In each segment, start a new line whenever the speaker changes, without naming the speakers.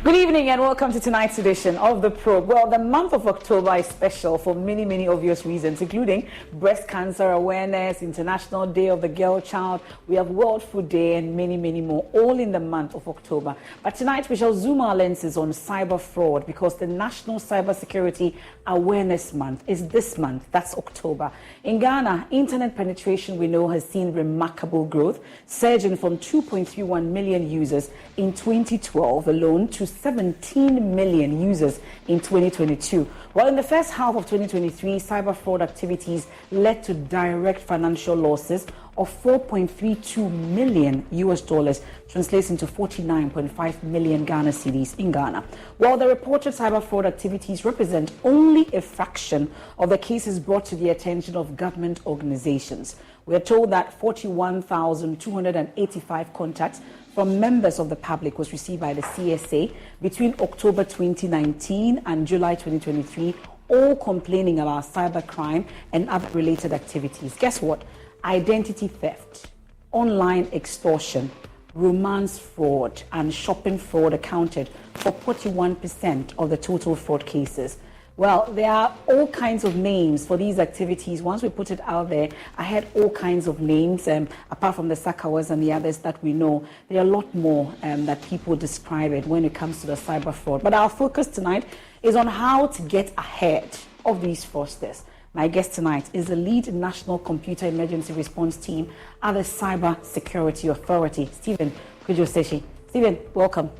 Good evening and welcome to tonight's edition of The Probe. Well, the month of October is special for many obvious reasons, including Breast Cancer Awareness, International Day of the Girl Child, we have World Food Day and many more, all in the month of October. But tonight we shall zoom our lenses on cyber fraud because the National Cybersecurity Awareness Month is this month, that's October. In Ghana, internet penetration we know has seen remarkable growth, surging from 2.31 million users in 2012 alone to 17 million users in 2022. While in the first half of 2023, cyber fraud activities led to direct financial losses of $4.32 million US dollars, translates into 49.5 million Ghana cedis in Ghana. While the reported cyber fraud activities represent only a fraction of the cases brought to the attention of government organizations, we are told that 41,285 contacts from members of the public was received by the CSA between October 2019 and July 2023, all complaining about cybercrime and other related activities. Guess what? Identity theft, online extortion, romance fraud, and shopping fraud accounted for 41% of the total fraud cases. Well, there are all kinds of names for these activities. Once we put it out there, I had all kinds of names, apart from the Sakawas and the others that we know. There are a lot more that people describe it when it comes to the cyber fraud. But our focus tonight is on how to get ahead of these fraudsters. My guest tonight is the lead National Computer Emergency Response Team at the Cyber Security Authority, Stephen Kujoseshi. Stephen, welcome.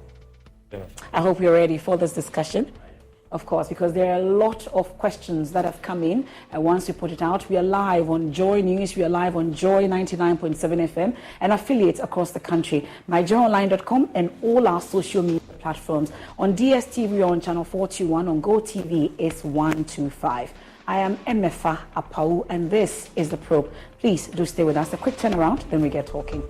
Yeah.
I hope you're ready for this discussion. Of course, because there are a lot of questions that have come in. And once we put it out, we are live on Joy News, we are live on Joy 99.7 FM and affiliates across the country. MyJoyOnline.com and all our social media platforms. On DSTV, we're on channel 421, on GoTV is 125. I am Emefa Apau, and this is The Probe. Please do stay with us. A quick turnaround, then we get talking.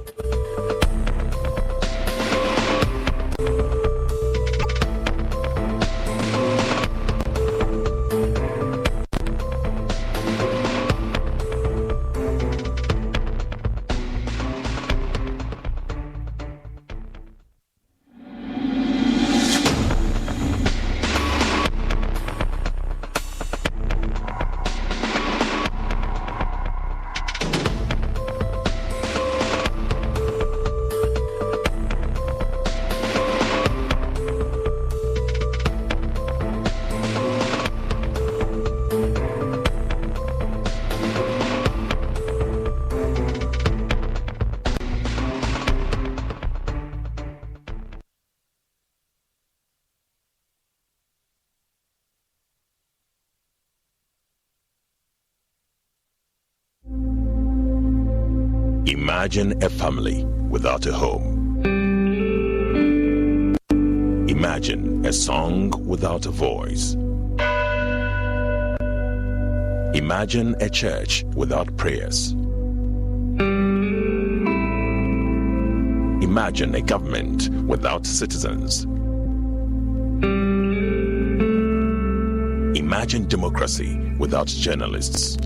Imagine a family without a home. Imagine a song without a voice. Imagine a church without prayers. Imagine a government without citizens. Imagine democracy without journalists.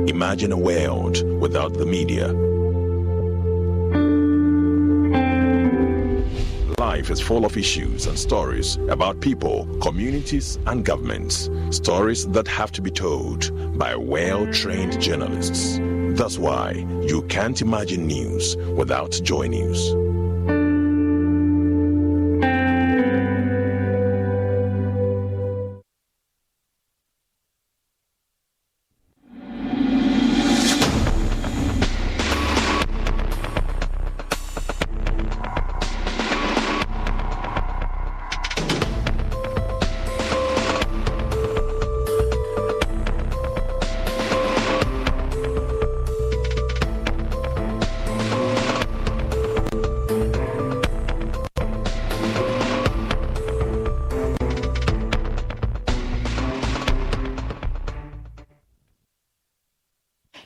Imagine a world without the media. Life is full of issues and stories about people, communities, and governments. Stories that have to be told by well-trained journalists. That's why you can't imagine news without Joy News.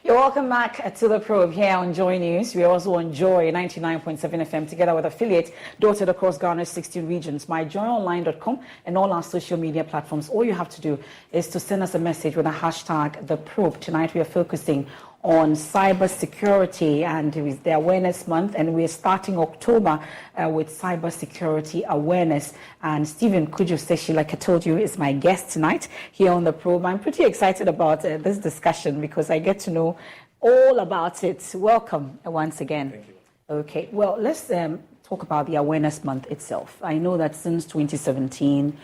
Welcome back to The Probe here on Joy News. We are also on Joy 99.7 FM together with affiliates dotted across Ghana's 16 regions. MyJoyOnline.com and all our social media platforms. All you have to do is to send us a message with a hashtag The Probe. Tonight we are focusing on cybersecurity, and it is the Awareness Month, and we're starting October with cybersecurity awareness. And Stephen Kujo-Seshi, like I told you, is my guest tonight here on the program. I'm pretty excited about this discussion because I get to know all about it. Welcome once again.
Thank you.
Okay, well, let's talk about the Awareness Month itself. I know that since 2017,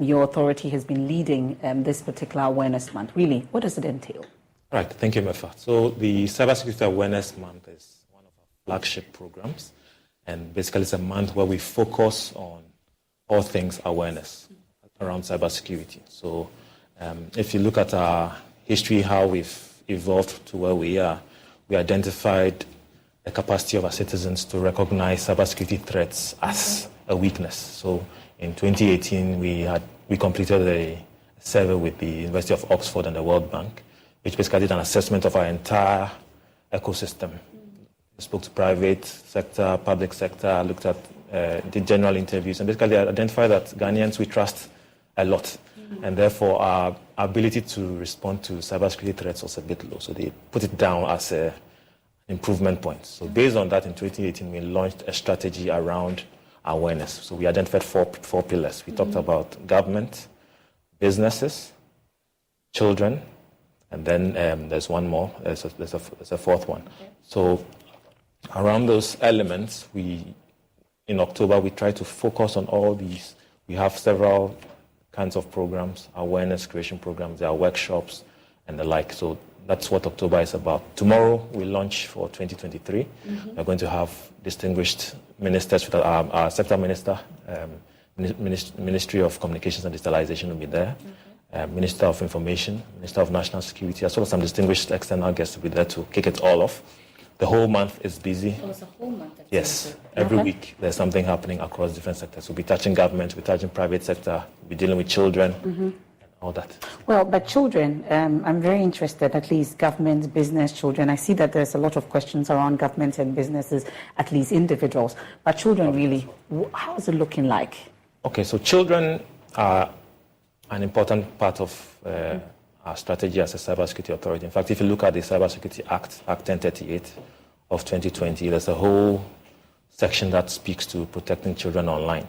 your authority has been leading this particular Awareness Month. Really, what does it entail?
Right, thank you, Mefa. So the Cybersecurity Awareness Month is one of our flagship programs, and basically it's a month where we focus on all things awareness around cybersecurity. So if you look at our history, how we've evolved to where we are, we identified the capacity of our citizens to recognize cybersecurity threats as a weakness. So in 2018, we completed a survey with the University of Oxford and the World Bank, which basically did an assessment of our entire ecosystem. We spoke to private sector, public sector, looked at, did general interviews, and basically identified that Ghanaians, we trust a lot. And therefore, our ability to respond to cybersecurity threats was a bit low. So they put it down as an improvement point. So based on that, in 2018, we launched a strategy around awareness. So we identified four pillars. We talked about government, businesses, children, and then there's one more. There's a fourth one. Okay. So around those elements, in October, we try to focus on all these. We have several kinds of programs, awareness creation programs, there are workshops and the like. So that's what October is about. Tomorrow we launch for 2023. We're going to have distinguished ministers. With our sector minister, Ministry of Communications and Digitalization will be there. Minister of Information, Minister of National Security, as well as some distinguished external guests will be there to kick it all off. The whole month is busy.
Oh, it's a whole month.
Yes. Every week there's something happening across different sectors. We'll be touching government, we'll be touching private sector, we'll be dealing with children, and all that.
Well, but children, I'm very interested, at least government, business, children. I see that there's a lot of questions around government and businesses, at least individuals. But children, really, how is it looking like? Okay,
so children are an important part of our strategy as a cybersecurity authority. In fact, if you look at the Cybersecurity Act, Act 1038 of 2020, there's a whole section that speaks to protecting children online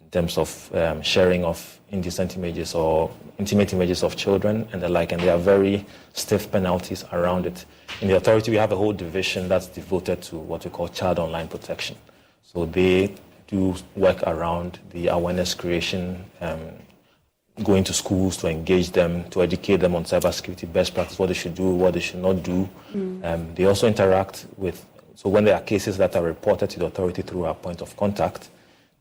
in terms of sharing of indecent images or intimate images of children and the like, and there are very stiff penalties around it. In the authority, we have a whole division that's devoted to what we call child online protection. So they do work around the awareness creation, going to schools to engage them, to educate them on cybersecurity best practice, what they should do, what they should not do. They also interact with, so when there are cases that are reported to the authority through our point of contact,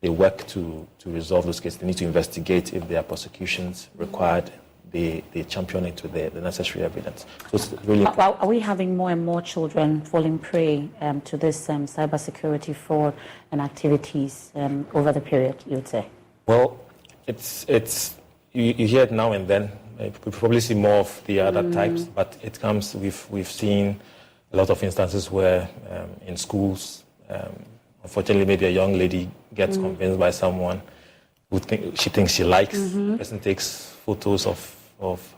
they work to resolve those cases. They need to investigate if there are prosecutions required. They champion it with the necessary evidence. So it's really
are we having more and more children falling prey to this cybersecurity fraud and activities over the period, you would say?
Well, it's you hear it now and then. We probably see more of the other types, but it comes. We've seen a lot of instances where in schools, unfortunately, maybe a young lady gets convinced by someone who she thinks she likes. The person takes photos of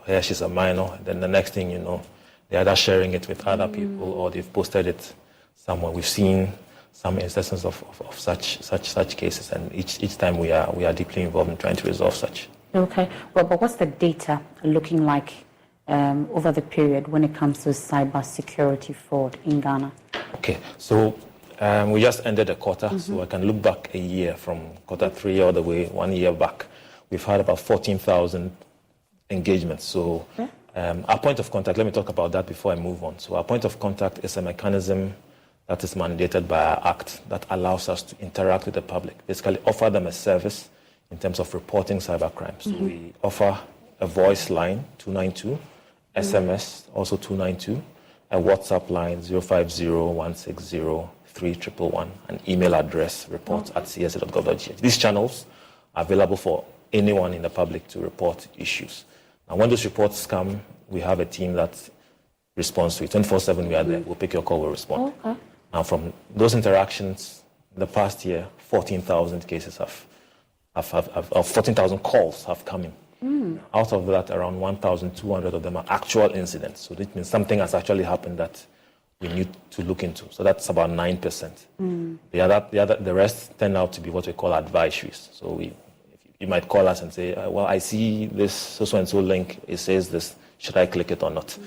her. She's a minor. Then the next thing you know, they're either sharing it with other people or they've posted it somewhere. We've seen some instances of such cases, and each time we are deeply involved in trying to resolve such.
Okay. Well, but what's the data looking like over the period when it comes to cybersecurity fraud in Ghana?
Okay. So we just ended a quarter, so I can look back a year from quarter 3 all the way 1 year back. We've had about 14,000 engagements. So our point of contact, let me talk about that before I move on. So our point of contact is a mechanism that is mandated by our act that allows us to interact with the public, basically offer them a service in terms of reporting cybercrime. So we offer a voice line, 292, SMS, also 292, a WhatsApp line, 050-160-3111, an email address, reports@csa.gov.gh. These channels are available for anyone in the public to report issues. And when those reports come, we have a team that responds to it. 24/7 we are there. We'll pick your call, we'll respond.
Okay.
Now from those interactions, in the past year, 14,000 cases 14,000 calls have come in. Out of that, around 1,200 of them are actual incidents. So that means something has actually happened that we need to look into. So that's about 9%. The rest turn out to be what we call advisories. So you might call us and say, well, I see this so-and-so link. It says this. Should I click it or not?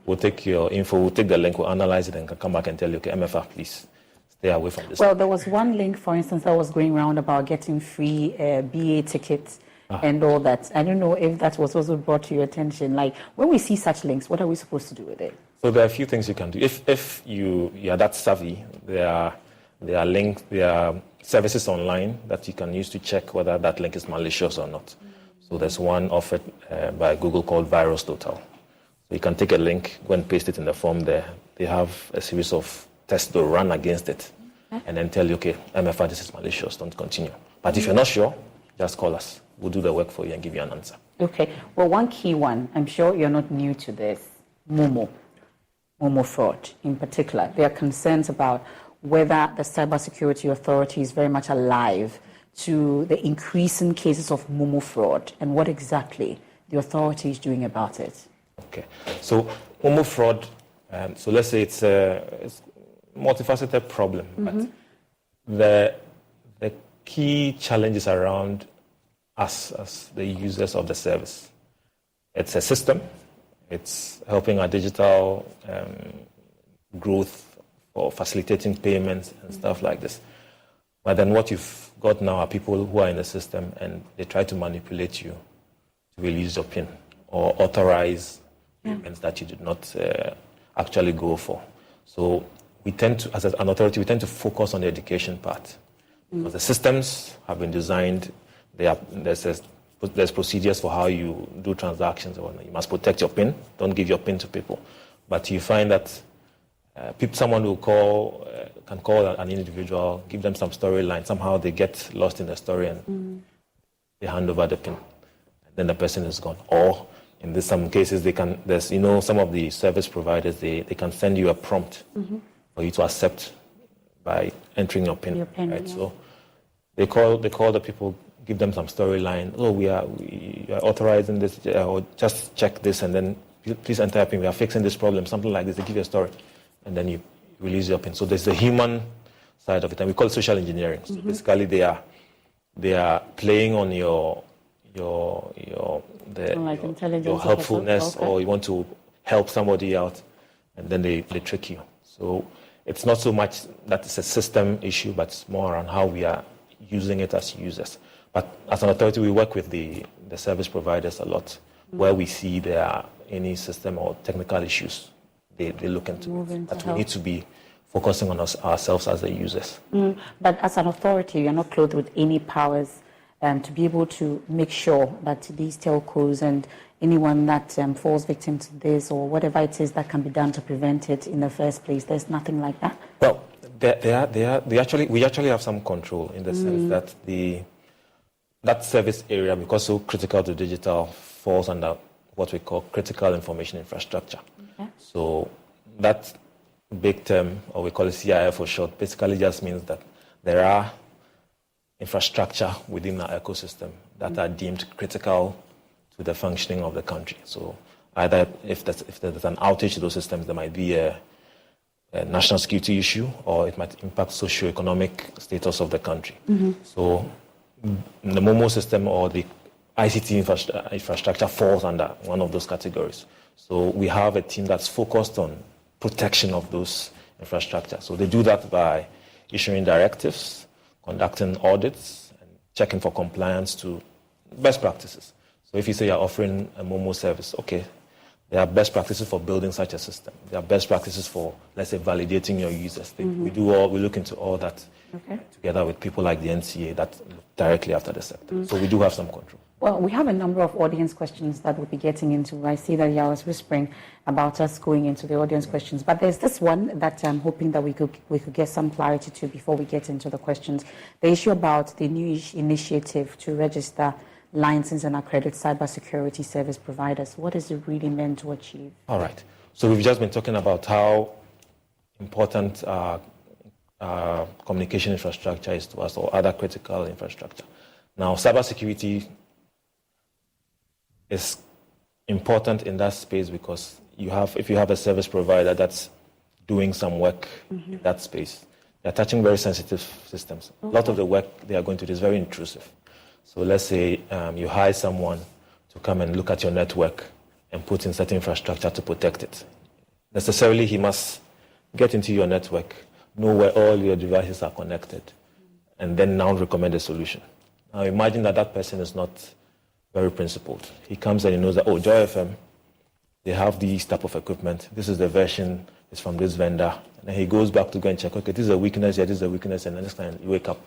We'll take your info, we'll take the link, we'll analyze it, and can come back and tell you, okay, MFA, please stay away from this.
Well, there was one link, for instance, that was going around about getting free BA tickets and all that. I don't know if that was also brought to your attention. Like, when we see such links, what are we supposed to do with it?
So there are a few things you can do. If you are that savvy, there are links, there are services online that you can use to check whether that link is malicious or not. So there's one offered by Google called Virus Total. So you can take a link, go and paste it in the form there. They have a series of tests to run against it and then tell you, okay, MFA, this is malicious, don't continue. But if you're not sure, just call us. We'll do the work for you and give you an answer.
Okay. Well, one key one, I'm sure you're not new to this, Momo fraud in particular. There are concerns about whether the Cybersecurity Authority is very much alive to the increasing cases of Momo fraud and what exactly the authority is doing about it.
Okay. So Momo fraud, so let's say it's a multifaceted problem, but the key challenges around us as the users of the service. It's a system. It's helping our digital growth or facilitating payments and stuff like this. But then what you've got now are people who are in the system and they try to manipulate you to release your PIN or authorize payments that you did not actually go for. So we tend to, as an authority, we tend to focus on the education part. Because the systems have been designed, there's procedures for how you do transactions. You must protect your PIN. Don't give your PIN to people. But you find that someone will can call an individual, give them some storyline. Somehow they get lost in the story and they hand over the PIN. And then the person is gone. Or in some cases, some of the service providers, they can send you a prompt for you to accept by entering your PIN. Right? Yeah. So they call the people, give them some storyline. Oh, we are authorizing this, or just check this, and then please enter your PIN. We are fixing this problem, something like this. They give you a story, and then you release your PIN. So there's the human side of it, and we call it social engineering. So basically, they are playing on your helpfulness, or you want to help somebody out, and then they trick you. So it's not so much that it's a system issue, but it's more around how we are using it as users. But as an authority, we work with the service providers a lot, where we see there are any system or technical issues, they look into it. But we need to be focusing on ourselves as the users.
But as an authority, you're not clothed with any powers to be able to make sure that these telcos and anyone that falls victim to this or whatever it is that can be done to prevent it in the first place, there's nothing like that?
Well, we actually have some control in the sense that that service area, because so critical to digital, falls under what we call critical information infrastructure. Okay. So that big term, or we call it CIF for short, basically just means that there are infrastructure within our ecosystem that are deemed critical to the functioning of the country. So either if there's an outage to those systems, there might be a national security issue, or it might impact socio-economic status of the country. So the Momo system or the ICT infrastructure falls under one of those categories. So we have a team that's focused on protection of those infrastructure. So they do that by issuing directives, conducting audits, and checking for compliance to best practices. So if you say you're offering a Momo service, okay, there are best practices for building such a system. There are best practices for, let's say, validating your users. We look into all that together with people like the NCA that look directly after the sector. So we do have some control.
Well, we have a number of audience questions that we'll be getting into. I see that I was whispering about us going into the audience questions, but there's this one that I'm hoping that we could get some clarity to before we get into the questions. The issue about the new initiative to register, license, and accredit cybersecurity service providers. What is it really meant to achieve?
All right. So we've just been talking about how important communication infrastructure is to us, or other critical infrastructure. Now, cybersecurity is important in that space because if you have a service provider that's doing some work in that space, they're touching very sensitive systems. A lot of the work they are going to do is very intrusive. So let's say you hire someone to come and look at your network and put in certain infrastructure to protect it. Necessarily, he must get into your network, know where all your devices are connected, and then now recommend a solution. Now imagine that person is not very principled. He comes and he knows that, Joy FM, they have these type of equipment. This is the version, it's from this vendor. And then he goes back to go and check, okay, this is a weakness, this is a weakness, and the next time you wake up,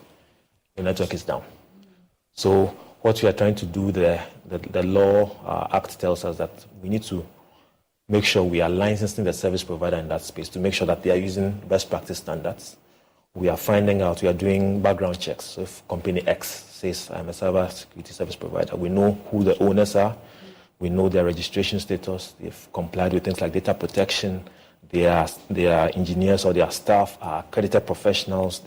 your network is down. So what we are trying to do there, the law act tells us that we need to make sure we are licensing the service provider in that space to make sure that they are using best practice standards. We are finding out, we are doing background checks. So if company X says, I'm a cyber security service provider, we know who the owners are, we know their registration status, they've complied with things like data protection, their engineers or their staff are accredited professionals,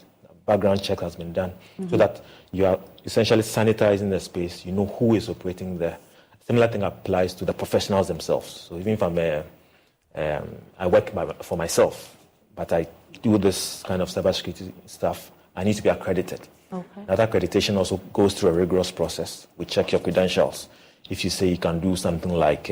background check has been done, so that you are essentially sanitizing the space, you know who is operating there. Similar thing applies to the professionals themselves. So even if I work for myself, but I do this kind of cybersecurity stuff, I need to be accredited.
Okay.
That accreditation also goes through a rigorous process. We check your credentials. If you say you can do something like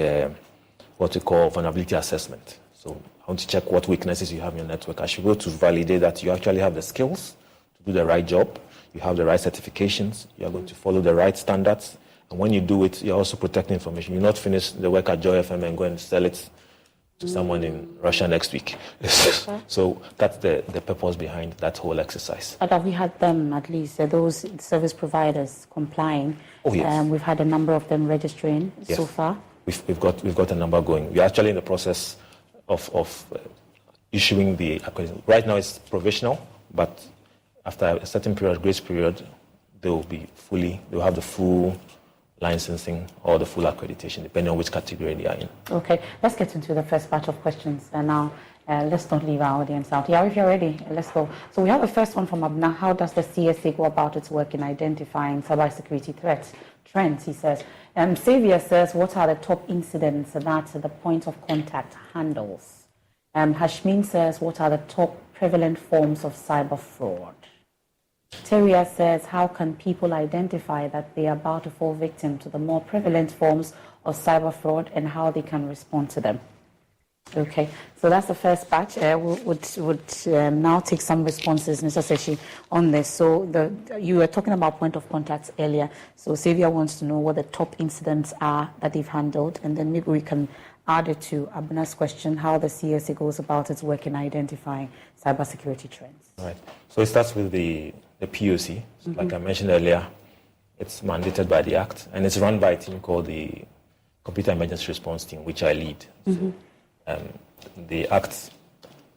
what we call vulnerability assessment. So I want to check what weaknesses you have in your network. I should go to validate that you actually have the skills to do the right job, you have the right certifications, you are going to follow the right standards. And when you do it, you're also protecting information. You not finish the work at Joy FM and go and sell it to someone in Russia next week. So that's the purpose behind that whole exercise.
But have we had them, at least, those service providers complying?
Oh, yes.
We've had a number of them registering so far.
We've got a number going. We're actually in the process of issuing the accreditation. Right now it's provisional, but after a certain period, grace period, they'll have the full licensing or the full accreditation, depending on which category they are in. Okay,
let's get into the first part of questions now. Let's not leave our audience out. Yeah, if you're ready, let's go. So we have a first one from Abna. How does the CSA go about its work in identifying cybersecurity trends? He says. Xavier says, what are the top incidents that the point of contact handles? Hashmin says, what are the top prevalent forms of cyber fraud? Teria says, how can people identify that they are about to fall victim to the more prevalent forms of cyber fraud and how they can respond to them? Okay, so that's the first batch. Would now take some responses, Mr. Seshi, on this. So you were talking about point of contacts earlier. So Xavier wants to know what the top incidents are that they've handled, and then maybe we can add it to Abna's question, how the CSA goes about its work in identifying cybersecurity trends.
Right. So it starts with the POC. So like I mentioned earlier, it's mandated by the Act, and it's run by a team called the Computer Emergency Response Team, which I lead. So, the Act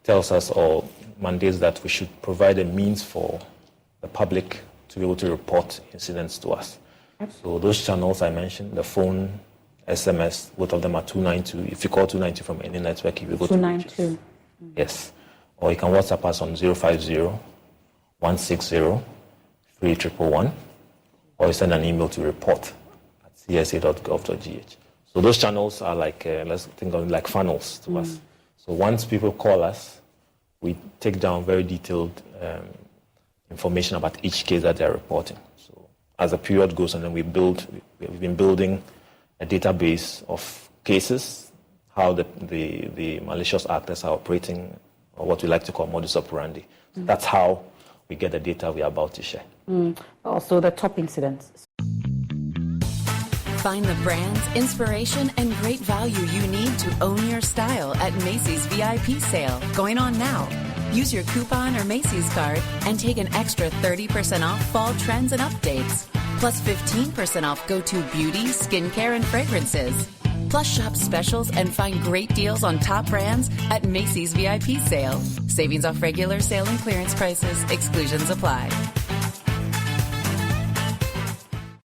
tells us or mandates that we should provide a means for the public to be able to report incidents to us. So those channels I mentioned, the phone, SMS, both of them are 292. If you call 292 from any network, you will go to 292. Yes. Or you can WhatsApp us on 050-160-3111, or you send an email to report@csa.gov.gh. So those channels are like, let's think of it like funnels to us. So once people call us, we take down very detailed information about each case that they're reporting. So as the period goes on, then we've been building a database of cases, how the malicious actors are operating, or what we like to call modus operandi. So that's how we get the data we are about to share.
Also the top incidents.
Find the brands, inspiration, and great value you need to own your style at Macy's VIP sale, going on now. Use your coupon or Macy's card and take an extra 30% off fall trends and updates. Plus 15% off go-to beauty, skincare, and fragrances. Plus shop specials and find great deals on top brands at Macy's VIP sale. Savings off regular sale and clearance prices. Exclusions apply.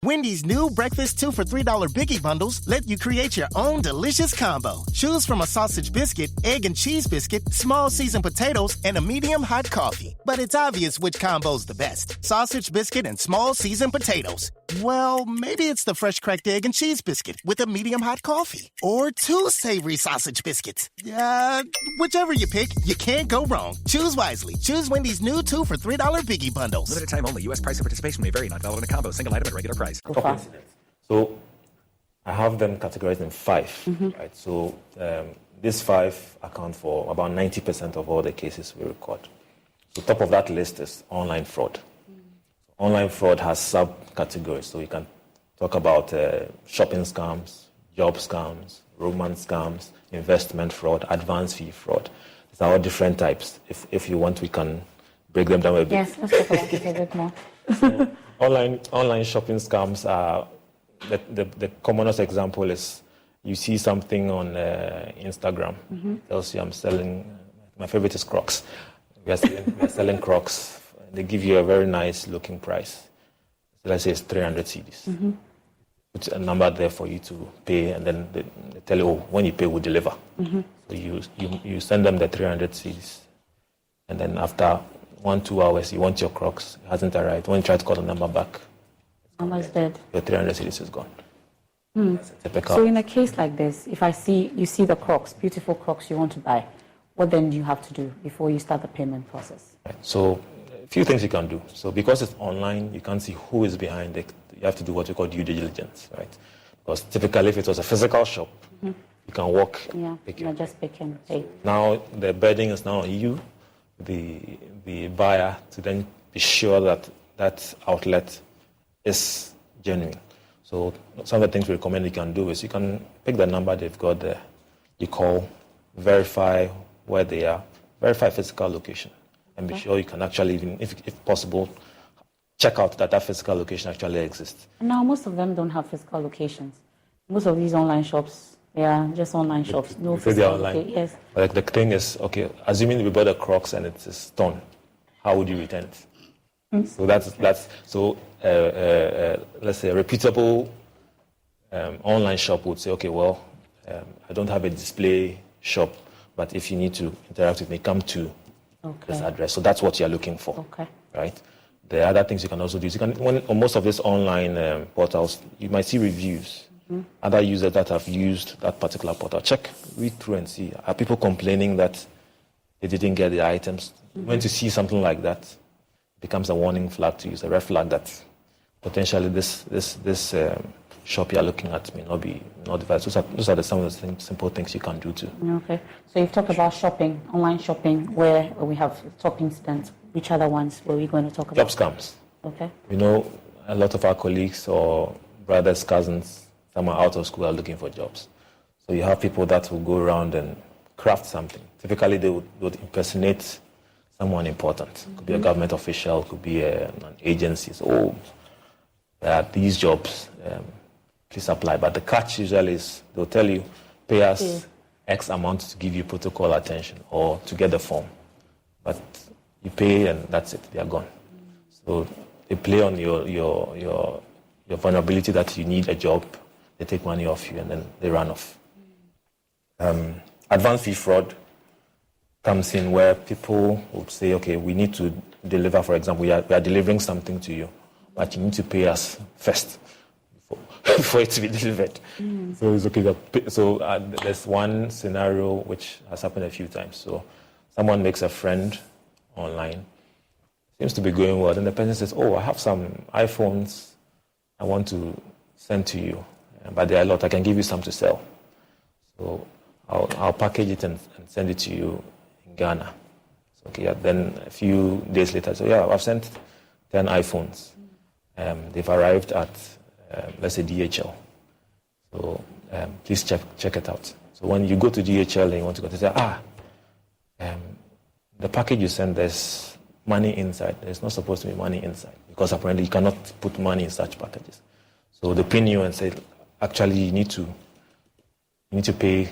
Wendy's new breakfast 2 for $3 Biggie bundles let you create your own delicious combo. Choose from a sausage biscuit, egg and cheese biscuit, small seasoned potatoes, and a medium hot coffee. But it's obvious which combo's the best. Sausage biscuit and small seasoned potatoes. Well, maybe it's the fresh cracked egg and cheese biscuit with a medium hot coffee. Or 2 savory sausage biscuits. Whichever you pick, you can't go wrong. Choose wisely. Choose Wendy's new 2 for $3 Biggie Bundles.
Limited time only. U.S. price and participation may vary. Not valid in a combo. Single item at regular price.
So I have them categorized in 5. Right? So these 5 account for about 90% of all the cases we record. So top of that list is online fraud. Online fraud has subcategories. So you can talk about shopping scams, job scams, romance scams, investment fraud, advance fee fraud. These are all different types. If you want, we can break them down a bit.
Yes, let's talk about it a bit more.
So online shopping scams are the commonest example is you see something on Instagram. Tells you I'm selling. My favorite is Crocs. We are selling Crocs. They give you a very nice looking price. So let's say it's 300 cedis. Put a number there for you to pay, and then they tell you, when you pay, we'll deliver. So you send them the 300 cedis, and then after 1-2 hours, you want your Crocs. It hasn't arrived. When you try to call the number back,
Almost dead.
your 300 cedis is gone.
So in a case like this, if you see the Crocs, beautiful Crocs you want to buy, what then do you have to do before you start the payment process?
Right. So a few things you can do. So because it's online, you can't see who is behind it. You have to do what we call due diligence, right? Because typically, if it was a physical shop, you can walk, pick it.
Just pick and pay.
Now the burden is now on you, the buyer, to then be sure that that outlet is genuine. So some of the things we recommend you can do is you can pick the number they've got there. You call, verify where they are, verify physical location, and be sure you can actually, even if possible, check out that physical location actually exists.
Now, most of them don't have physical locations. Most of these online shops, they are just online shops. No physical
online.
Yes.
Like the thing is, okay, assuming we bought the Crocs and it's a stone, how would you return it? So let's say a reputable online shop would say, okay, well, I don't have a display shop, but if you need to interact with me, come to this address. So that's what you're looking for. Okay. Right? There are other things you can also do. On most of these online portals, you might see reviews. Other users that have used that particular portal. Read through and see. Are people complaining that they didn't get the items? When you see something like that, it becomes a warning flag to use, a red flag that potentially this shop you're looking at may not be notified. Those are some of the simple things you can do too.
Okay. So you've talked about shopping, online shopping, where we have top incidents. Which other ones were we going to talk about?
Job scams.
Okay.
We know a lot of our colleagues or brothers, cousins, some are out of school, are looking for jobs. So you have people that will go around and craft something. Typically, they would impersonate someone important. It could be a government official, it could be an agency. So, there are these jobs, please apply. But the catch usually is they'll tell you, pay us X amount to give you protocol attention or to get the form. But you pay and that's it, they are gone. So they play on your vulnerability that you need a job, they take money off you and then they run off. Advance fee fraud comes in where people would say, okay, we need to deliver, for example, we are delivering something to you, but you need to pay us first before it to be delivered. So it's okay. So there's one scenario which has happened a few times. So someone makes a friend online, seems to be going well, then the person says, oh, I have some iPhones I want to send to you, but there are a lot, I can give you some to sell. So I'll package it and send it to you in Ghana. So, okay, then a few days later, so I've sent 10 iPhones. They've arrived at, let's say, DHL. So please check it out. So when you go to DHL and you want to go, they say, the package you send, there's money inside. There's not supposed to be money inside because apparently you cannot put money in such packages. So they pin you and say, actually, you need to pay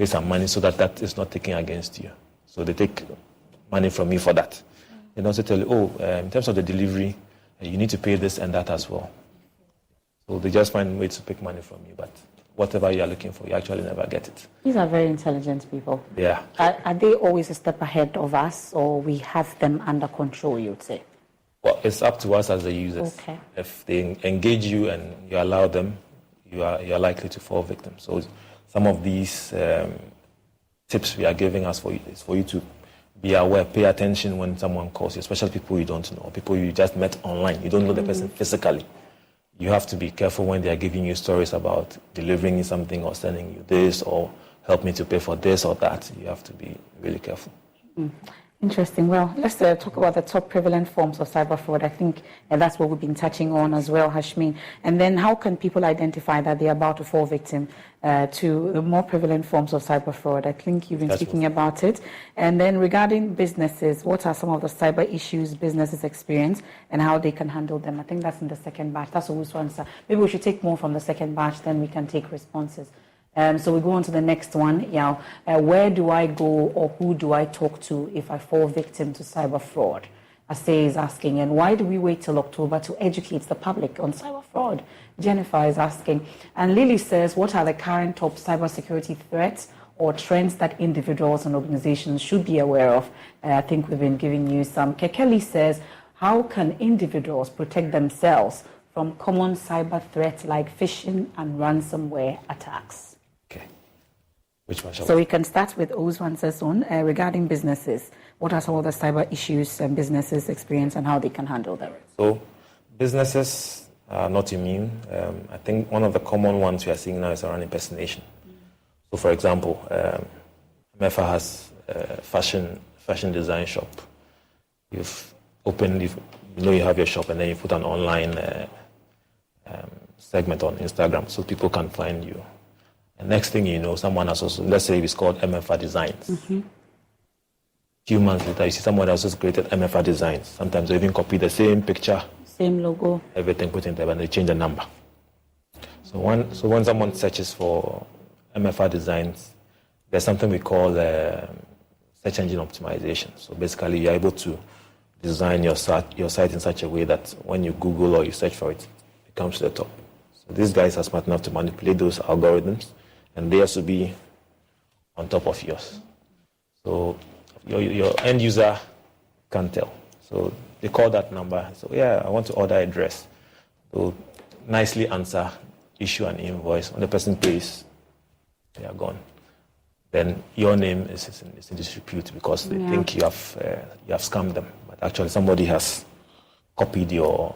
some money so that is not taken against you. So they take money from you for that. They also tell you, in terms of the delivery, you need to pay this and that as well. So they just find ways to pick money from you, but whatever you are looking for, you actually never get it.
These are very intelligent people.
Yeah.
Are they always a step ahead of us, or we have them under control, you'd say?
Well, it's up to us as the users.
Okay.
If they engage you and you allow them, you are likely to fall victim. So some of these tips we are giving us is for you to be aware, pay attention when someone calls you, especially people you don't know, people you just met online. You don't know the person physically. You have to be careful when they are giving you stories about delivering you something or sending you this or help me to pay for this or that. You have to be really careful.
Interesting. Well, let's talk about the top prevalent forms of cyber fraud. I think that's what we've been touching on as well, Hashmin. And then how can people identify that they're about to fall victim to the more prevalent forms of cyber fraud? I think you've been speaking about it. And then regarding businesses, what are some of the cyber issues businesses experience and how they can handle them? I think that's in the second batch. That's always one answer. Maybe we should take more from the second batch, then we can take responses. So we go on to the next one. Where do I go or who do I talk to if I fall victim to cyber fraud? Asay is asking, and why do we wait till October to educate the public on cyber fraud? Jennifer is asking, and Lily says, what are the current top cybersecurity threats or trends that individuals and organizations should be aware of? I think we've been giving you some. Kekeli says, how can individuals protect themselves from common cyber threats like phishing and ransomware attacks?
Okay. Which one shall
So we can start with Ozwan Sesson regarding businesses. What are some of the cyber issues businesses experience and how they can handle them?
So businesses are not immune. I think one of the common ones we are seeing now is around impersonation. So for example, MEFA has a fashion design shop. You've opened, you have your shop and then you put an online segment on Instagram so people can find you. And next thing you know, someone else also, let's say it's called MFA Designs. A few months later, you see someone else has created MFA Designs. Sometimes they even copy the same picture,
same logo,
everything put in there, and they change the number. So when someone searches for MFA Designs, there's something we call search engine optimization. So basically, you're able to design your site in such a way that when you Google or you search for it, it comes to the top. So these guys are smart enough to manipulate those algorithms, and they also be on top of yours. So your end user can't tell. So they call that number. So yeah, I want to order a dress. So nicely answer, issue an invoice. When the person pays, they are gone. Then your name is in disrepute because they think you have scammed them. But actually somebody has copied your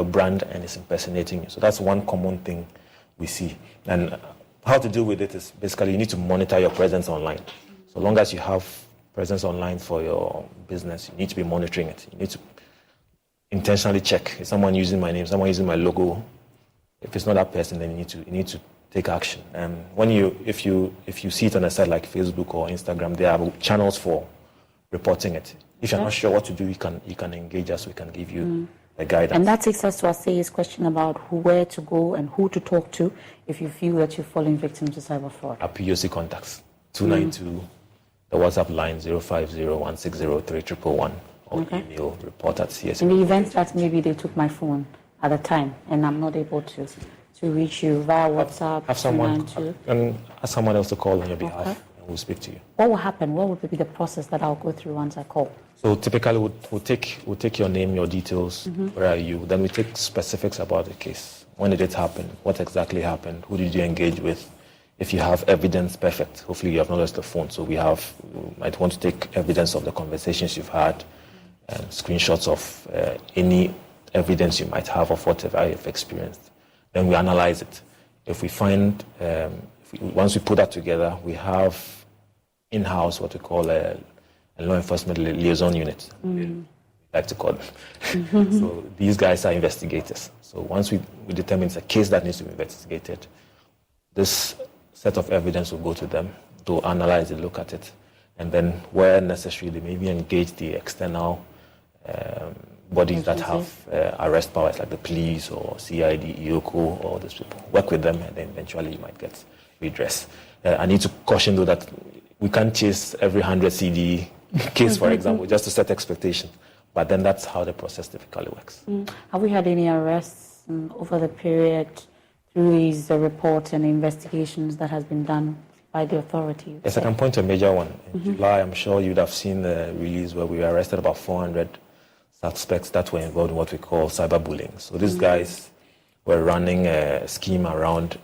brand and is impersonating you. So that's one common thing we see. And how to deal with it is basically you need to monitor your presence online. So long as you have presence online for your business, you need to be monitoring it. You need to intentionally check. Is someone using my name? Someone using my logo? If it's not that person, then you need to take action. And if you see it on a site like Facebook or Instagram, there are channels for reporting it. If you're not sure what to do, you can engage us. We can give you a guidance.
And that takes us to Asay's question about where to go and who to talk to if you feel that you're falling victim to cyber fraud.
Our POC contacts 292, the WhatsApp line 050-160-3111 or email report@CSE.
In the event that maybe they took my phone at the time and I'm not able to reach you via WhatsApp,
have someone and ask someone else to call on your behalf, and we'll speak to you.
What will happen? What would be the process that I'll go through once I call?
So typically, we'll take your name, your details, where are you? Then we take specifics about the case. When did it happen? What exactly happened? Who did you engage with? If you have evidence, perfect. Hopefully, you have not lost the phone. So we might want to take evidence of the conversations you've had, and screenshots of any evidence you might have of whatever you've experienced. Then we analyze it. If we find, once we put that together, we have in-house what we call a law enforcement liaison unit, we like to call them. So these guys are investigators. So once we determine it's a case that needs to be investigated, this set of evidence will go to them to analyze it, look at it, and then where necessary, they maybe engage the external bodies that have arrest powers, like the police or CID, EOCO, or those people. Work with them, and then eventually you might get redress. I need to caution, though, that we can't chase every 100 CD case, for example, just to set expectations. But then that's how the process typically works.
Have we had any arrests over the period through these reports and investigations that has been done by the authorities?
Yes, I can point to a major one. In July, I'm sure you'd have seen the release where we arrested about 400 suspects that were involved in what we call cyberbullying. So these guys were running a scheme around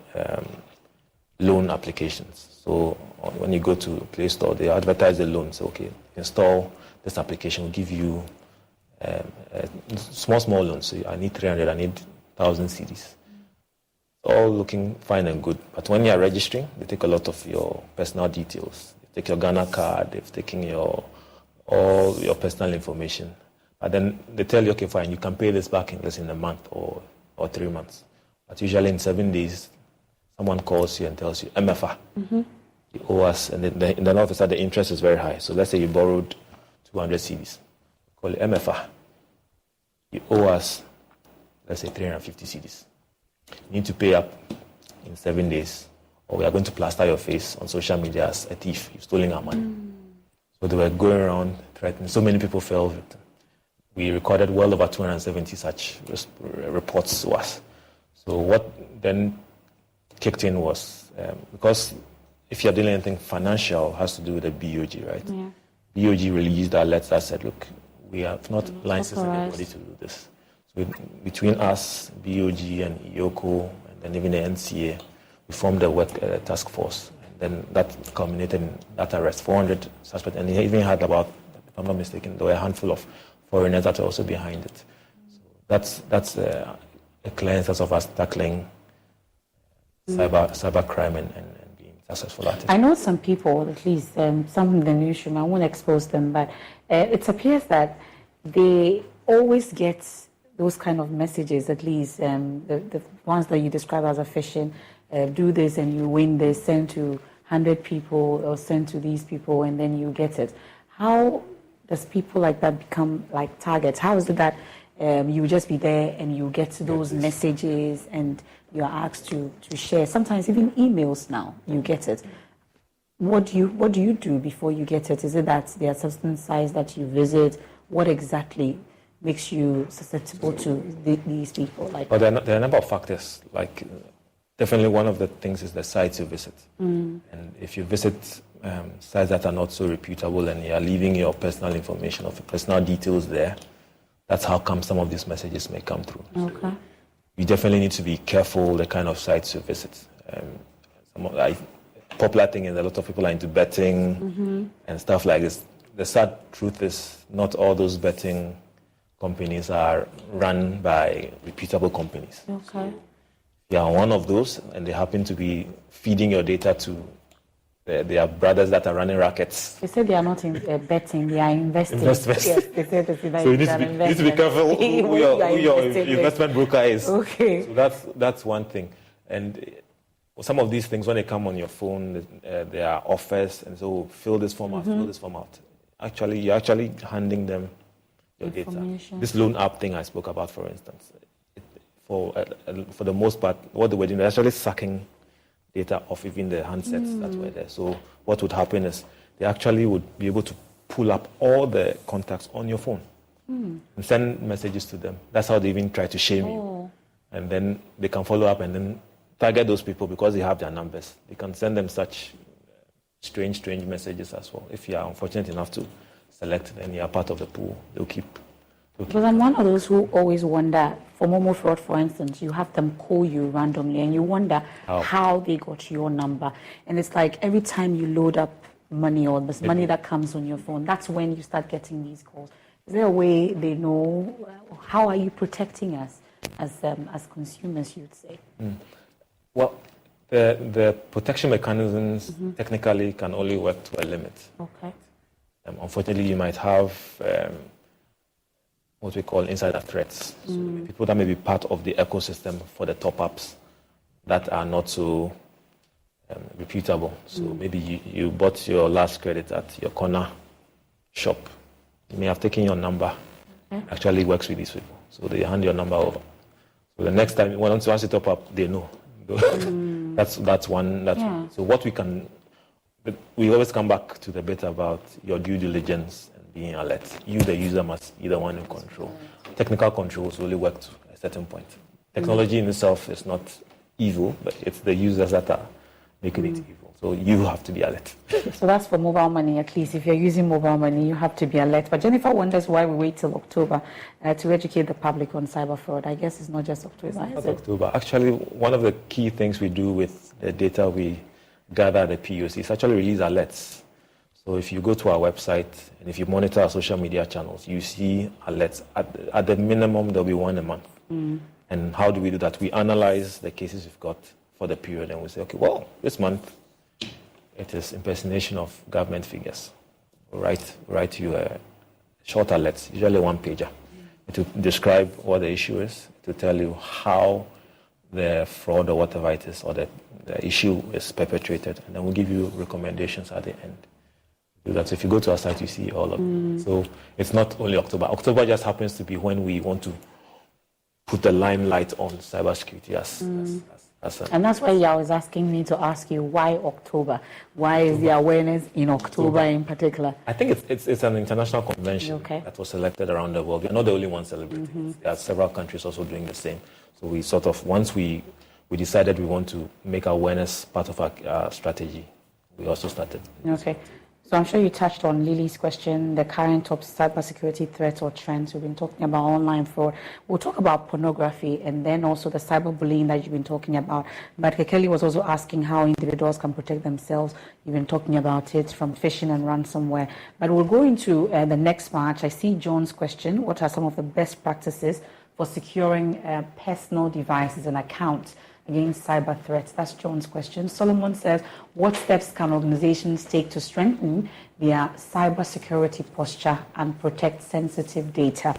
loan applications. So when you go to Play Store, they advertise the loan. So, okay, install this application, will give you small loans. So I need 300, I need 1,000 CDs. All looking fine and good. But when you are registering, they take a lot of your personal details. They take your Ghana card, they've taken all your personal information. But then they tell you, okay, fine, you can pay this back in a month or 3 months. But usually in 7 days, someone calls you and tells you, MFA, you owe us. And then all of a sudden, the interest is very high. So let's say you borrowed 200 CDs. Call it MFA. You owe us, let's say, 350 CDs. You need to pay up in 7 days, or we are going to plaster your face on social media as a thief. You've stolen our money. So they were going around threatening. So many people fell victim. We recorded well over 270 such reports to us. So what then kicked in was, because if you're doing anything financial, it has to do with the BOG, right? Yeah. BOG released that letter that said, look, we have not licensed anybody to do this. So between us, BOG and IOCO, and then even the NCA, we formed a task force. And then that culminated in that arrest, 400 suspects. And they even had about, if I'm not mistaken, there were a handful of foreigners that were also behind it. So that's a clear instance of us tackling cyber crime and being successful at it.
I know some people, at least some in the newsroom, I won't expose them, but it appears that they always get those kind of messages, at least the ones that you describe as a phishing, do this and you win this, send to 100 people or send to these people, and then you get it. How does people like that become like targets? How is it that you just be there and you get those messages and you are asked to share? Sometimes even emails now, you get it. What do you do before you get it? Is it that there are certain sites that you visit? What exactly makes you susceptible to these people?
Well, there are a number of factors. Like, definitely one of the things is the sites you visit. And if you visit sites that are not so reputable and you are leaving your personal information or personal details there, that's how come some of these messages may come through. Okay. So you definitely need to be careful the kind of sites you visit. Popular thing is a lot of people are into betting and stuff like this. The sad truth is not all those betting companies are run by reputable companies. Okay. So you are one of those, and they happen to be feeding your data to their brothers that are running rackets. They said they are not betting, they are investing. Investment. Yes, they said so you need to be careful who your investment broker is. Okay. So that's one thing. And some of these things, when they come on your phone, they are offers, and so fill this form out, fill this form out. Actually, you're actually handing them your data. This loan app thing I spoke about, for instance, for the most part, what they were doing, they're actually sucking data off even the handsets that were there. So what would happen is they actually would be able to pull up all the contacts on your phone and send messages to them. That's how they even try to shame you. And then they can follow up and then target those people because they have their numbers. They can send them such strange messages as well. If you are unfortunate enough to select and you are part of the pool, they'll keep.
Because I'm one of those who always wonder, for Momo Fraud, for instance, you have them call you randomly and you wonder how they got your number. And it's like every time you load up money or this money that comes on your phone, that's when you start getting these calls. Is there a way they know? How are you protecting us as consumers, you'd say?
Well, the protection mechanisms technically can only work to a limit. Okay. Unfortunately, you might have what we call insider threats. So people that may be part of the ecosystem for the top-ups that are not so reputable. So maybe you bought your last credit at your corner shop. You may have taken your number. Actually works with these people. So they hand your number over. So the next time, once you top up, they know. That's one. So what we can... We always come back to the bit about your due diligence and being alert. You, the user, must be the one in control. Technical controls only work to a certain point. Technology in itself is not evil, but it's the users that are making it evil. So you have to be alert.
So that's for mobile money, at least. If you're using mobile money, you have to be alert. But Jennifer wonders why we wait till October to educate the public on cyber fraud. I guess it's not just October, is it?
October. Actually, one of the key things we do with the data we gather at the POC is actually release alerts. So if you go to our website and if you monitor our social media channels, you see alerts. At the minimum, there'll be one a month. And how do we do that? We analyze the cases we've got for the period and we say, okay, well, this month it is impersonation of government figures. We'll write you a short alert, usually one pager, to describe what the issue is, to tell you how the fraud or whatever it is, or the issue is perpetrated, and then we'll give you recommendations at the end. Do that. So if you go to our site, you see all of them. So it's not only October. October just happens to be when we want to put the limelight on cybersecurity
and that's why I was asking me to ask you, why October? Why is the awareness in October in particular?
I think it's an international convention that was selected around the world. We're not the only ones celebrating it. There are several countries also doing the same. So we sort of, once we decided we want to make awareness part of our strategy, we also started.
Okay. So I'm sure you touched on Lily's question, the current top cybersecurity threats or trends. We've been talking about online fraud. We'll talk about pornography and then also the cyberbullying that you've been talking about. But Kekeli was also asking how individuals can protect themselves. You've been talking about it from phishing and ransomware. But we'll go into the next part. I see John's question. What are some of the best practices for securing personal devices and accounts against cyber threats? That's John's question. Solomon says, what steps can organizations take to strengthen their cybersecurity posture and protect sensitive data?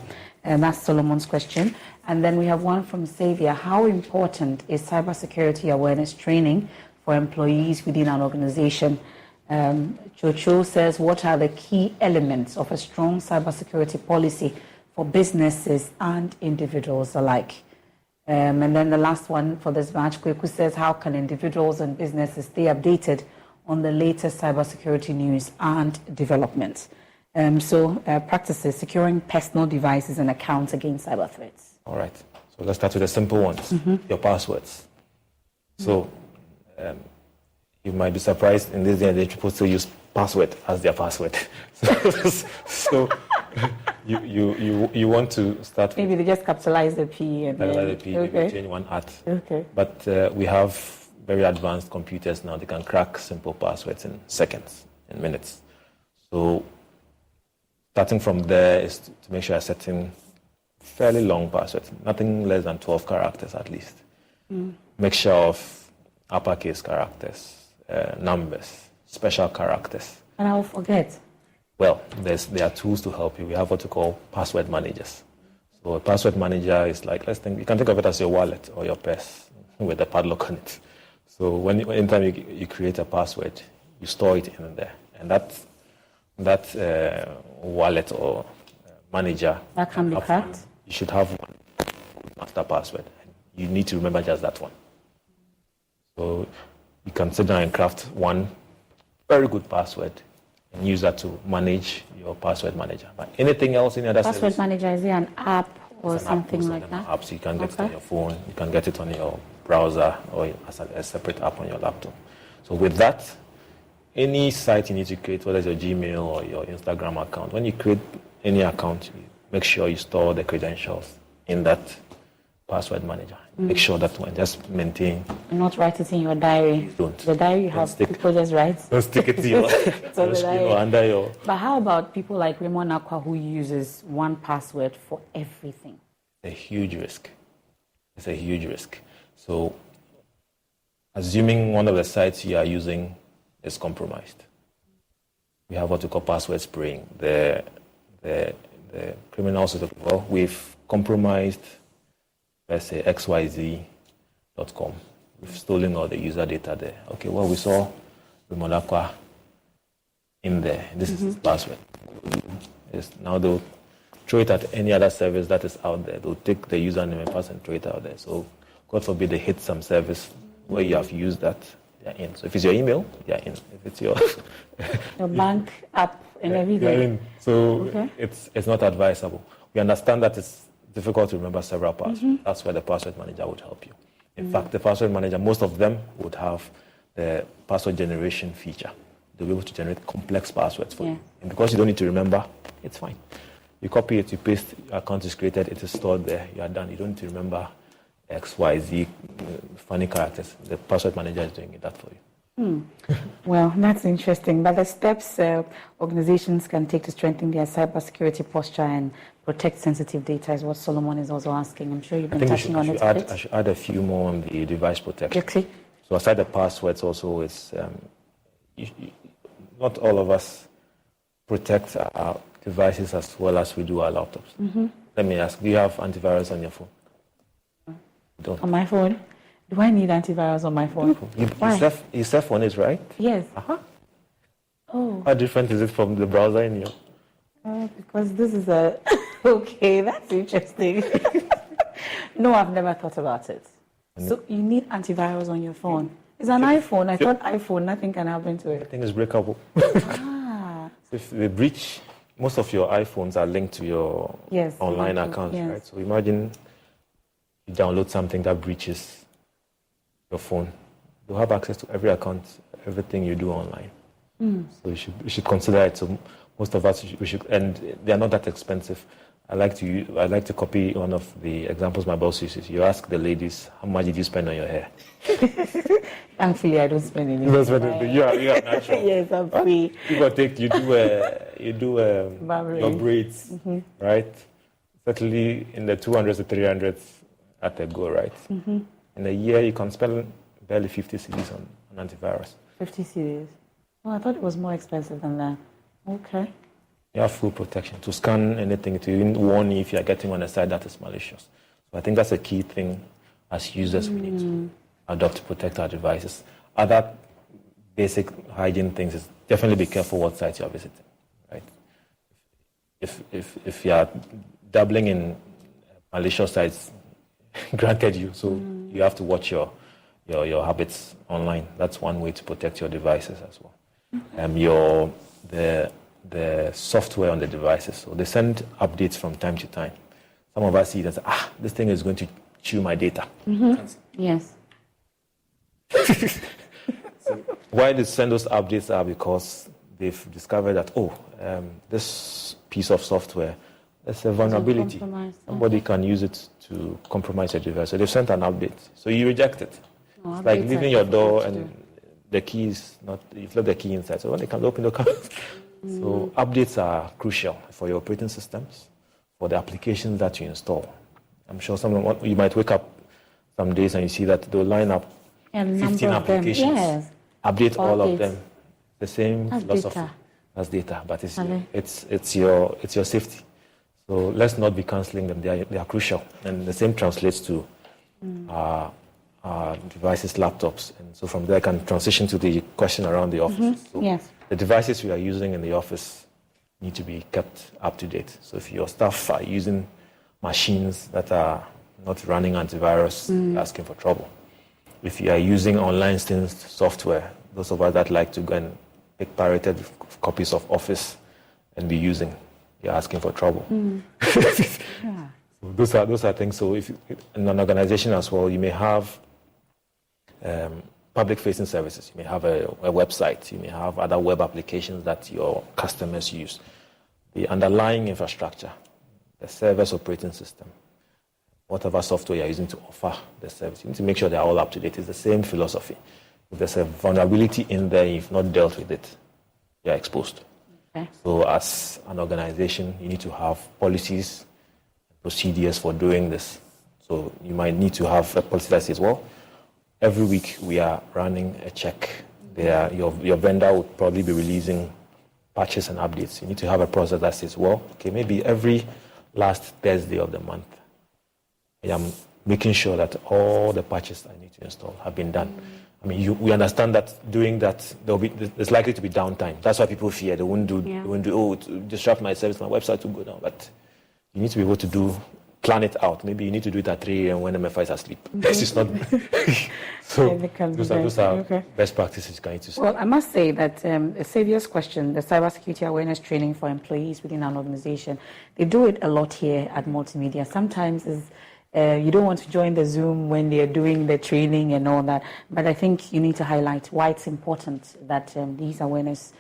And that's Solomon's question. And then we have one from Xavier. How important is cybersecurity awareness training for employees within an organization? Chocho says, what are the key elements of a strong cybersecurity policy for businesses and individuals alike? And then the last one for this batch, Kweku says, how can individuals and businesses stay updated on the latest cybersecurity news and developments? Practices, securing personal devices and accounts against cyber threats.
All right. So let's start with the simple ones, your passwords. So you might be surprised in this day and age, people still use password as their password. So you want to start
maybe they just capitalize the P and
maybe change one at. Okay. But we have very advanced computers now. They can crack simple passwords in seconds, in minutes. So starting from there is to make sure you're setting fairly long passwords, nothing less than 12 characters at least. Mixture of uppercase characters, numbers, special characters.
And I'll forget.
Well, there are tools to help you. We have what we call password managers. So a password manager is like, you can think of it as your wallet or your purse with a padlock on it. So anytime you create a password, you store it in there. And that wallet or manager,
that can be cracked.
You should have one master password. You need to remember just that one. So you can sit down and craft one very good password and use that to manage your password manager. But anything else in other
password
service,
manager, is there an app or something like that?
Apps, you can get it on your phone, you can get it on your browser or as a separate app on your laptop. So with that, any site you need to create, whether it's your Gmail or your Instagram account, when you create any account, you make sure you store the credentials in that password manager. Make sure that one, just maintain.
Not write it in your diary.
Don't.
The diary you have, people just write.
Don't stick it to your, under your.
But how about people like Raymond Akwa who uses one password for everything?
A huge risk. It's a huge risk. So, assuming one of the sites you are using is compromised, we have what we call password spraying. The criminals, well, we've compromised, let's say, xyz.com. We've stolen all the user data there. Okay, well, we saw Raymond Akwa in there. This is his password. Now they'll throw it at any other service that is out there. They'll take the username and password and throw it out there. So, God forbid they hit some service where you have used that, they're in. So if it's your email, they're in. If it's your
bank app and everything.
They're in. So it's not advisable. We understand that it's difficult to remember several passwords. That's where the password manager would help you. In fact, the password manager, most of them would have the password generation feature. They'll be able to generate complex passwords for
Yeah.
you. And because you don't need to remember, it's fine. You copy it, you paste, your account is created, it is stored there, you are done. You don't need to remember X, Y, Z, funny characters. The password manager is doing that for you.
Well, that's interesting. But the steps organizations can take to strengthen their cybersecurity posture and protect sensitive data is what Solomon is also asking. I'm sure you've been touching on it a bit.
I should add a few more on the device protection.
Okay.
So aside the passwords, also it's not all of us protect our devices as well as we do our laptops.
Mm-hmm.
Let me ask, do you have antivirus on your phone? You don't.
On my phone? Do I need antivirus on my phone? Why?
You surf on it, right?
Yes.
Uh-huh.
Oh,
How different is it from the browser in your?
because this is a... Okay, that's interesting. No, I've never thought about it. So you need antivirus on your phone. It's an iPhone. I thought iPhone, nothing can happen to
I
it.
think it's breakable.
Ah,
If they breach, most of your iPhones are linked to your
yes.
online
thank you.
accounts,
Yes.
right? So imagine you download something that breaches your phone. You have access to every account, everything you do online. So you should consider it. So most of us, we should, and they are not that expensive. I like to copy one of the examples my boss uses. You ask the ladies, how much did you spend on your hair?
Thankfully, I don't spend anything.
You are natural.
Yes, I'm free.
Give or take, you do
Barbering.
your braids, right? Certainly in the 200s to 300s at a go, right? In a year, you can spend barely 50 cedis on antivirus.
50 cedis. Oh, I thought it was more expensive than that. Okay.
You have full protection to scan anything, to even warn you if you are getting on a site that is malicious. So I think that's a key thing as users we need to adopt to protect our devices. Other basic hygiene things is definitely be careful what sites you are visiting, right? If you are dabbling in malicious sites, granted you, so you have to watch your habits online. That's one way to protect your devices as well. The software on the devices. So they send updates from time to time. Some of us see it and say, this thing is going to chew my data.
Yes.
Why they send those updates are because they've discovered that, this piece of software, there's a vulnerability. Somebody can use it to compromise your device. So they've sent an update. So you reject it. It's like leaving your door and the key is not, you've left the key inside. So when they can open the car. So updates are crucial for your operating systems, for the applications that you install. I'm sure you might wake up some days and you see that they'll line up 15 applications.
Yes.
Update all of them. The same
That's
philosophy
data.
as data, but it's your safety. So let's not be cancelling them. They are crucial, and the same translates to our devices, laptops, and so from there I can transition to the question around the office. So
Yes.
the devices we are using in the office need to be kept up to date. So if your staff are using machines that are not running antivirus, you're asking for trouble. If you are using online instanced software, those of us that like to go and pick pirated copies of Office and be using, you're asking for trouble. So those are things. So if in an organization as well, you may have public-facing services. You may have a website. You may have other web applications that your customers use. The underlying infrastructure, the service operating system, whatever software you're using to offer the service, you need to make sure they're all up to date. It's the same philosophy. If there's a vulnerability in there, if not dealt with it, you're exposed.
Okay.
So as an organization, you need to have policies, procedures for doing this. So you might need to have a policy that says, well, every week we are running a check. Your vendor would probably be releasing patches and updates. You need to have a process that says, well, okay, maybe every last Thursday of the month, I am making sure that all the patches I need to install have been done. I mean, we understand that doing that, there's likely to be downtime. That's why people fear. They won't do, to disrupt my service, my website will go down. But you need to be able to plan it out. Maybe you need to do it at 3 a.m. when MFI is asleep. This is not... So those are best practices you need to see.
Well, I must say that Xavier's question, the cybersecurity awareness training for employees within an organization, they do it a lot here at Multimedia. Sometimes You don't want to join the Zoom when they're doing the training and all that. But I think you need to highlight why it's important that these awareness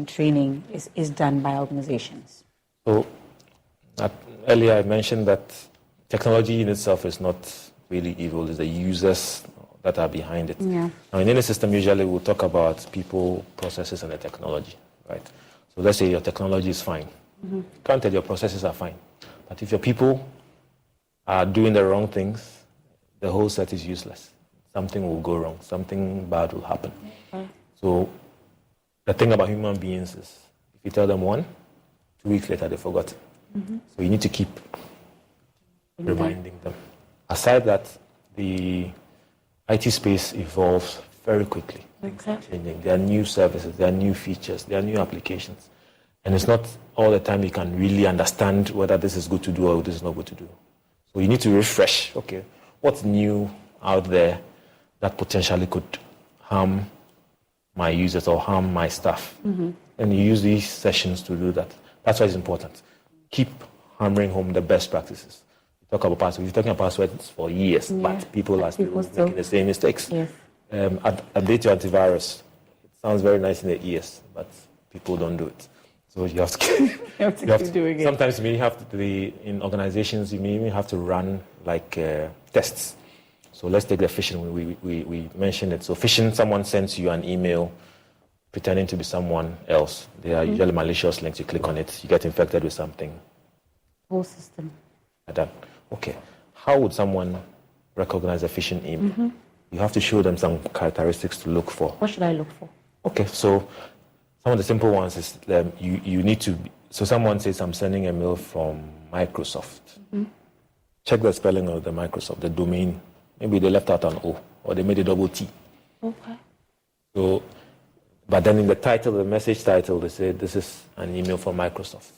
training is done by organizations.
So earlier I mentioned that technology in itself is not really evil. It's the users that are behind it.
Yeah.
Now, in any system, usually we'll talk about people, processes, and the technology, right? So let's say your technology is fine. Granted, your processes are fine. But if your people are doing the wrong things, the whole set is useless. Something will go wrong. Something bad will happen.
Okay.
So the thing about human beings is if you tell them 1, 2 weeks later, they forgot. So you need to keep reminding them. Aside that, the IT space evolves very quickly.
Exactly.
Changing. There are new services, there are new features, there are new applications. And it's not all the time you can really understand whether this is good to do or this is not good to do. So you need to refresh, okay, what's new out there that potentially could harm my users or harm my staff? And you use these sessions to do that. That's why it's important. Keep hammering home the best practices. Talk about passwords. We're talking about passwords for years, but people are still making the same mistakes.
Yes.
Update your antivirus. It sounds very nice in the ears, but people don't do it. So you have to keep
doing it.
Sometimes you have to in organizations, you may even have to run like tests. So let's take the phishing. We mentioned it. So phishing, someone sends you an email pretending to be someone else. They are usually malicious links. You click on it, you get infected with something.
Whole system.
Done. Okay. How would someone recognize a phishing email? You have to show them some characteristics to look for.
What should I look for?
Okay, so some of the simple ones is you need to. So someone says, I'm sending a mail from Microsoft. Check the spelling of the Microsoft, the domain. Maybe they left out an O or they made a double T.
Okay.
So, but then in the title, the message title, they say this is an email from Microsoft.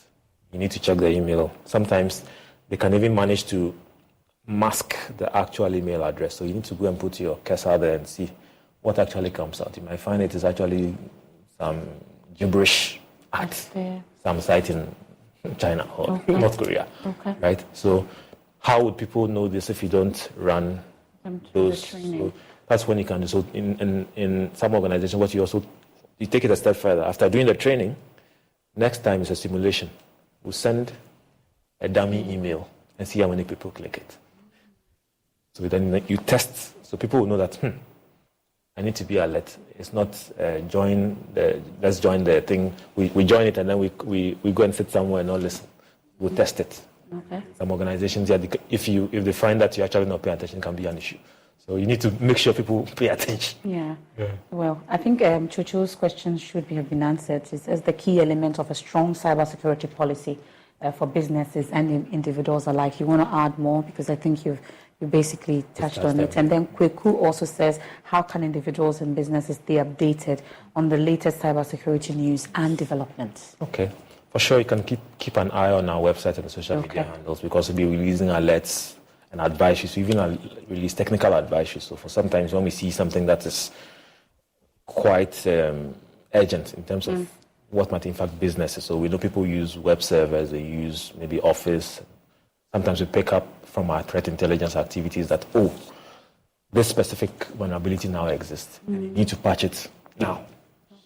You need to check the email. Sometimes they can even manage to mask the actual email address. So you need to go and put your cursor there and see what actually comes out. You might find it is actually some gibberish at some site in China or North Korea.
Okay.
Right? So how would people know this if you don't run those? So that's when you can do. So in some organizations, what you take it a step further. After doing the training, next time is a simulation. We'll send a dummy email and see how many people click it. So then you test, so people will know that, I need to be alert. It's not let's join the thing. We join it and then we go and sit somewhere and not listen. We'll test it.
Okay.
Some organizations, if they find that you're actually not paying attention, it can be an issue. So you need to make sure people pay attention.
Yeah. Well, I think Chocho's question should have been answered. It says the key element of a strong cybersecurity policy for businesses and individuals alike. You want to add more because I think you basically touched on it. And then Kweku also says, how can individuals and businesses stay updated on the latest cybersecurity news and developments?
Okay. For sure, you can keep an eye on our website and the social media handles because we'll be releasing alerts and advices. We even release technical advices. So for sometimes when we see something that is quite urgent in terms of what might impact businesses. So we know people use web servers, they use maybe Office. Sometimes we pick up from our threat intelligence activities that, this specific vulnerability now exists. And you need to patch it now.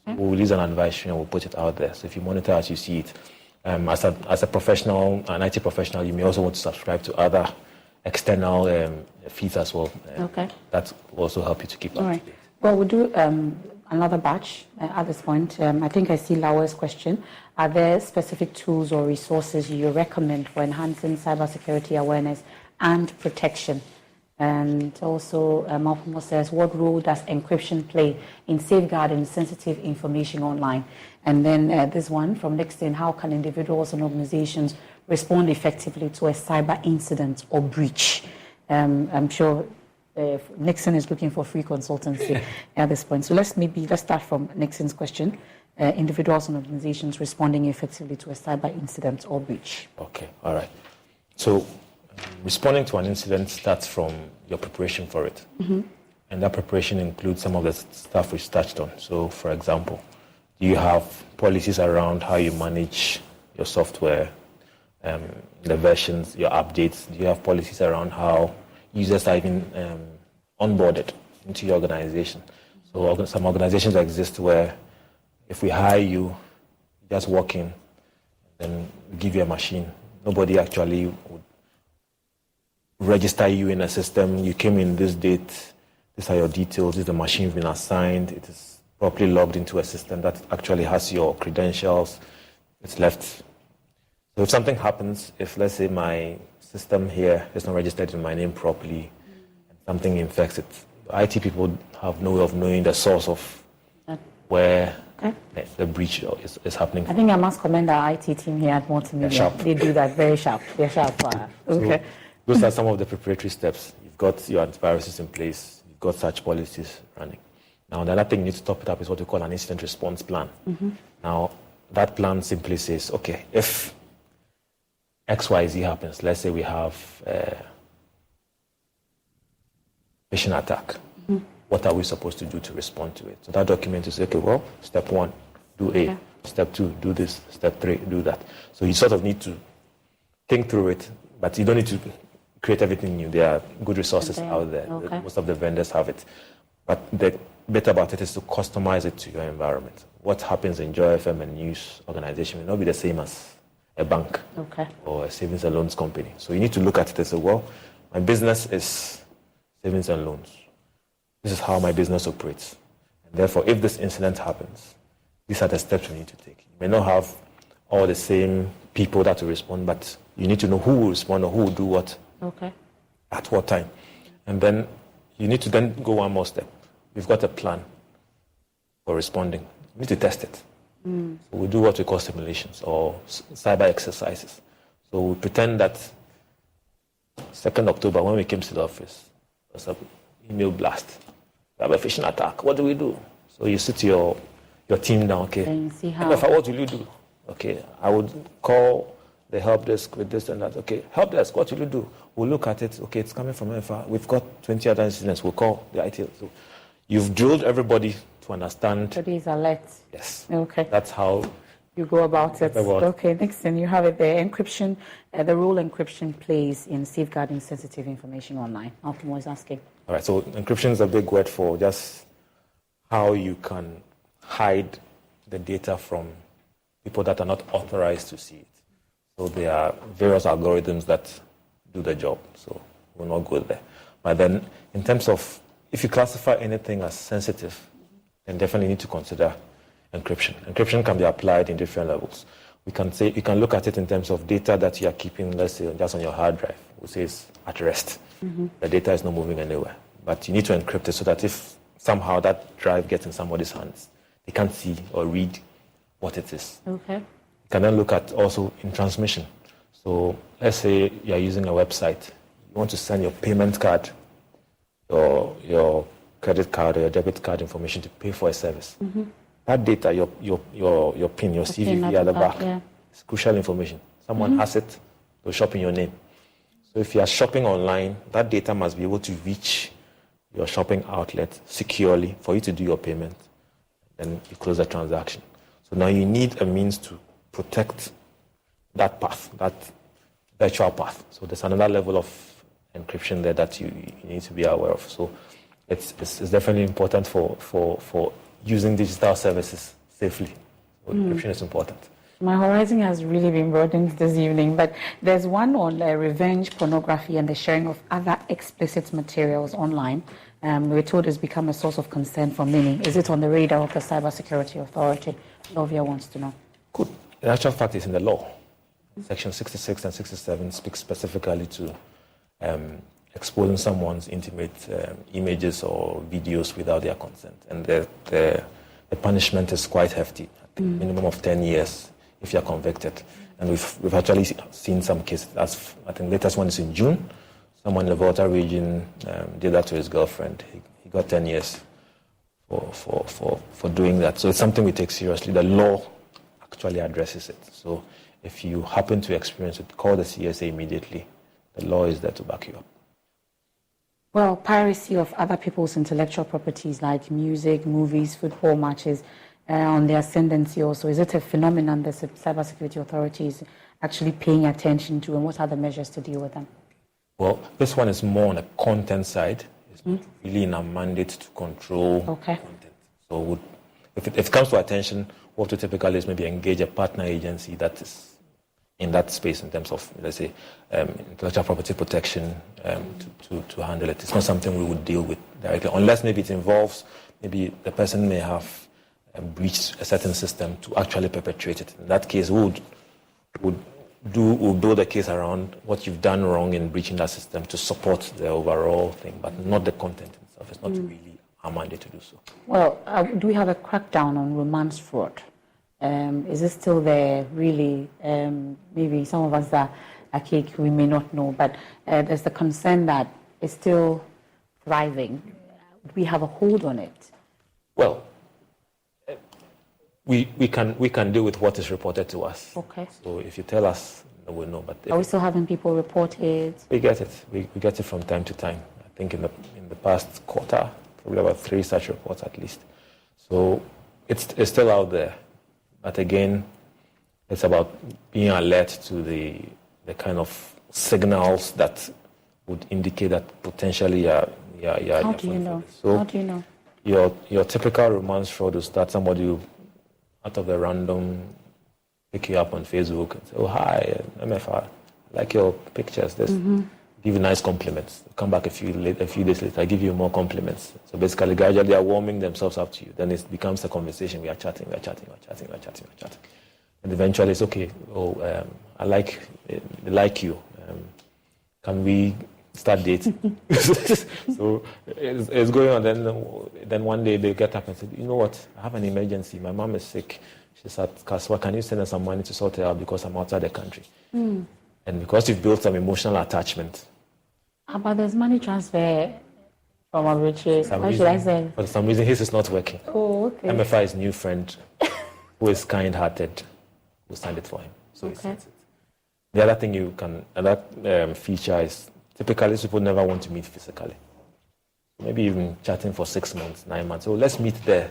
Okay. We'll release an advisory and we'll put it out there. So if you monitor as you see it, as a professional, an IT professional, you may also want to subscribe to other external feeds as well. That will also help you to keep up to date.
Well, we'll do another batch at this point. I think I see Laura's question. Are there specific tools or resources you recommend for enhancing cybersecurity awareness and protection? And also, Malcolm says, what role does encryption play in safeguarding sensitive information online? And then this one from Nixon, how can individuals and organizations respond effectively to a cyber incident or breach? I'm sure Nixon is looking for free consultancy at this point. So let's start from Nixon's question. Individuals and organizations responding effectively to a cyber incident or breach.
Okay, all right. So responding to an incident starts from your preparation for it. And that preparation includes some of the stuff we've touched on. So, for example, do you have policies around how you manage your software? the versions, your updates? Do you have policies around how users are even onboarded into your organization? So some organizations exist where if we hire you, just walk in, then we give you a machine. Nobody actually would register you in a system. You came in this date, these are your details, this is the machine you've been assigned, it is properly logged into a system that actually has your credentials, it's left. So if something happens, if let's say my system here is not registered in my name properly, and something infects it, IT people have no way of knowing the source of where the breach is happening.
I think I must commend our IT team here at Multimedia. They do that very sharp. They're sharp. Okay.
So those are some of the preparatory steps. You've got your antiviruses in place. You've got such policies running. Now, the other thing you need to top it up is what we call an incident response plan. Now, that plan simply says, okay, if XYZ happens, let's say we have a phishing attack, what are we supposed to do to respond to it? So that document is, okay, well, step 1, do A. Okay. Step 2, do this. Step 3, do that. So you sort of need to think through it, but you don't need to create everything new. There are good resources out there. Okay. Most of the vendors have it. But the bit about it is to customize it to your environment. What happens in Joy FM and news organization may not be the same as a bank or a savings and loans company. So you need to look at it and say, well, my business is savings and loans. This is how my business operates. And therefore, if this incident happens, these are the steps we need to take. You may not have all the same people that will respond, but you need to know who will respond or who will do what at what time. And then you need to then go one more step. We've got a plan for responding. You need to test it. So we do what we call simulations or cyber exercises. So we pretend that 2nd October, when we came to the office, there was an email blast. We have a phishing attack. What do we do? So you sit your team down, okay?
And see how.
MFA, what will you do? Okay, I would call the help desk with this and that. Okay, help desk, what will you do? We'll look at it. Okay, it's coming from MFA. We've got 20 other incidents. We'll call the IT. So you've drilled everybody to understand.
So these alerts.
Yes.
Okay.
That's how
you go about it. Okay, next thing you have it there. Encryption, the role encryption plays in safeguarding sensitive information online. Malcolm was asking.
All right, so encryption is a big word for just how you can hide the data from people that are not authorized to see it. So there are various algorithms that do the job, so we'll not go there. But then in terms of if you classify anything as sensitive, then definitely need to consider encryption. Encryption can be applied in different levels. We can say, you can look at it in terms of data that you are keeping, let's say, just on your hard drive. We say it's at rest. The data is not moving anywhere. But you need to encrypt it so that if somehow that drive gets in somebody's hands, they can't see or read what it is. Okay. You can then look at also in transmission. So let's say you're using a website. You want to send your payment card, your credit card or your debit card information to pay for a service. That data, your PIN, your CVV at the back, is crucial information. Someone has it, they'll shop in your name. So if you are shopping online, that data must be able to reach your shopping outlet securely for you to do your payment. Then you close the transaction. So now you need a means to protect that path, that virtual path. So there's another level of encryption there that you need to be aware of. So it's definitely important for using digital services safely. So encryption is important.
My horizon has really been broadened this evening, but there's one on revenge pornography and the sharing of other explicit materials online. We're told it's become a source of concern for many. Is it on the radar of the Cybersecurity Authority? Lovia wants to know.
Good. The actual fact is in the law. Section 66 and 67 speak specifically to exposing someone's intimate images or videos without their consent. And the punishment is quite hefty, a minimum of 10 years if you're convicted. And we've actually seen some cases. I think the latest one is in June. Someone in the Volta region did that to his girlfriend. He got 10 years for doing that. So it's something we take seriously. The law actually addresses it. So if you happen to experience it, call the CSA immediately. The law is there to back you up.
Well, piracy of other people's intellectual properties like music, movies, football matches on the ascendancy also. Is it a phenomenon the Cybersecurity Authority is actually paying attention to, and what are the measures to deal with them?
Well, this one is more on the content side. It's really in our mandate to control content. So if it comes to attention, what to typically is maybe engage a partner agency that is in that space in terms of, let's say, intellectual property protection to handle it. It's not something we would deal with directly, unless maybe it involves, maybe the person may have breached a certain system to actually perpetrate it. In that case, we would build a case around what you've done wrong in breaching that system to support the overall thing, but not the content itself. It's not really our mandate to do so.
Well, do we have a crackdown on romance fraud? Is it still there, really? Maybe some of us that are cake, we may not know, but there's the concern that it's still thriving. Do we have a hold on it?
Well, we can deal with what is reported to us.
Okay.
So if you tell us, we'll know. But
are we still having people report it?
We get it. We get it from time to time. I think in the past quarter, probably about 3 such reports at least. So it's still out there. But again, it's about being alert to the kind of signals that would indicate that potentially
How do you know?
So
how do you know?
Your typical romance fraud is that somebody will, out of the random, pick you up on Facebook and say, "Oh, hi, MFR, I like your pictures." Give you nice compliments. Come back a few days later, I give you more compliments. So basically, gradually, they are warming themselves up to you. Then it becomes a conversation. We are chatting. And eventually, it's okay. Oh, I like you. Can we start dating? So it's going on. Then one day they get up and say, "You know what? I have an emergency. My mom is sick. She's at Kaswa. Can you send her some money to sort her out because I'm outside the country?" And because you've built some emotional attachment.
But there's money transfer from Abuchi. How should I say?
For some reason, his is not working.
Oh, okay.
MFI's new friend, who is kind-hearted, will send it for him. So he sends it. The other thing feature is typically people never want to meet physically. Maybe even chatting for 6 months, 9 months. So let's meet there.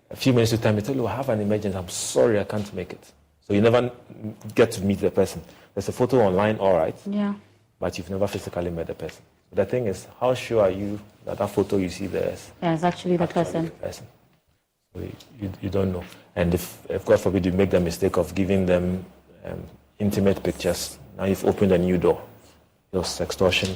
A few minutes of time, you tell you, "I have an emergency. I'm sorry, I can't make it." So you never get to meet the person. There's a photo online, all right.
Yeah.
But you've never physically met the person. The thing is, how sure are you that photo you see there is
it's actually the person?
So you don't know. And if God forbid, you make the mistake of giving them intimate pictures, now you've opened a new door. Your sextortion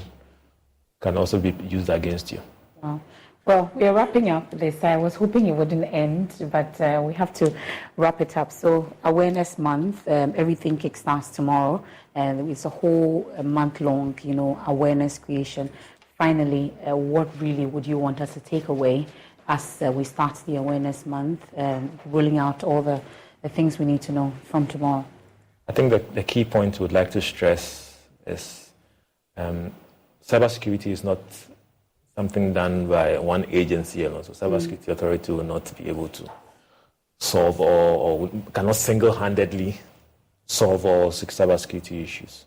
can also be used against you.
Wow. Well, we are wrapping up this. I was hoping it wouldn't end, but we have to wrap it up. So, Awareness Month, everything kickstarts tomorrow, and it's a whole month-long, awareness creation. Finally, what really would you want us to take away as we start the Awareness Month, rolling out all the things we need to know from tomorrow?
I think that the key point we'd like to stress is cybersecurity is not something done by one agency alone. So Cybersecurity Authority will not be able to solve or cannot single-handedly solve all cybersecurity issues.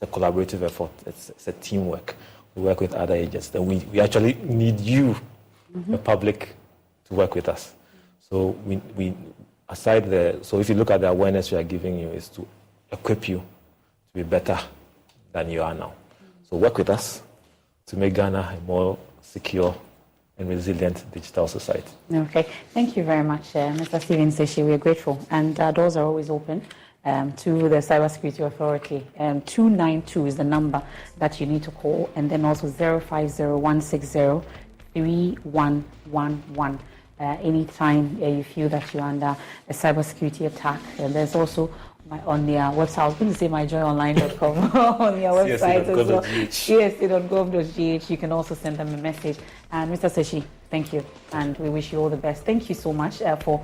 It's a collaborative effort. It's a teamwork. We work with other agents. Then we actually need you, the public, to work with us. So so if you look at the awareness we are giving you, is to equip you to be better than you are now. So work with us to make Ghana a more secure and resilient digital society.
Okay. Thank you very much, Mr. Stephen Seshi. We are grateful. And doors are always open to the Cybersecurity Authority. 292 is the number that you need to call, and then also 050-160-3111. Anytime you feel that you're under a cybersecurity attack. And there's also on their website, I was going to say myjoyonline.com on their website as well. CSC.gov.gh. You can also send them a message. And Mr. Seshi, thank you, and we wish you all the best. Thank you so much for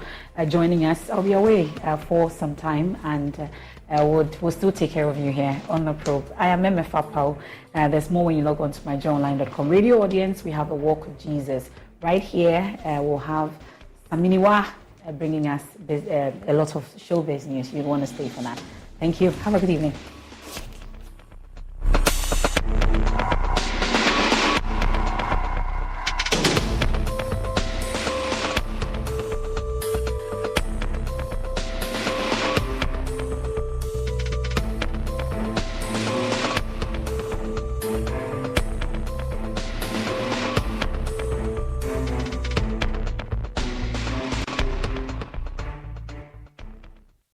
joining us. I'll be away for some time, and we'll still take care of you here on The Probe. I am MFR Pao. There's more when you log on to myjoyonline.com. Radio audience, we have a Walk with Jesus. Right here, we'll have Aminiwa bringing us a lot of showbiz news. You'd want to stay for that. Thank you. Have a good evening.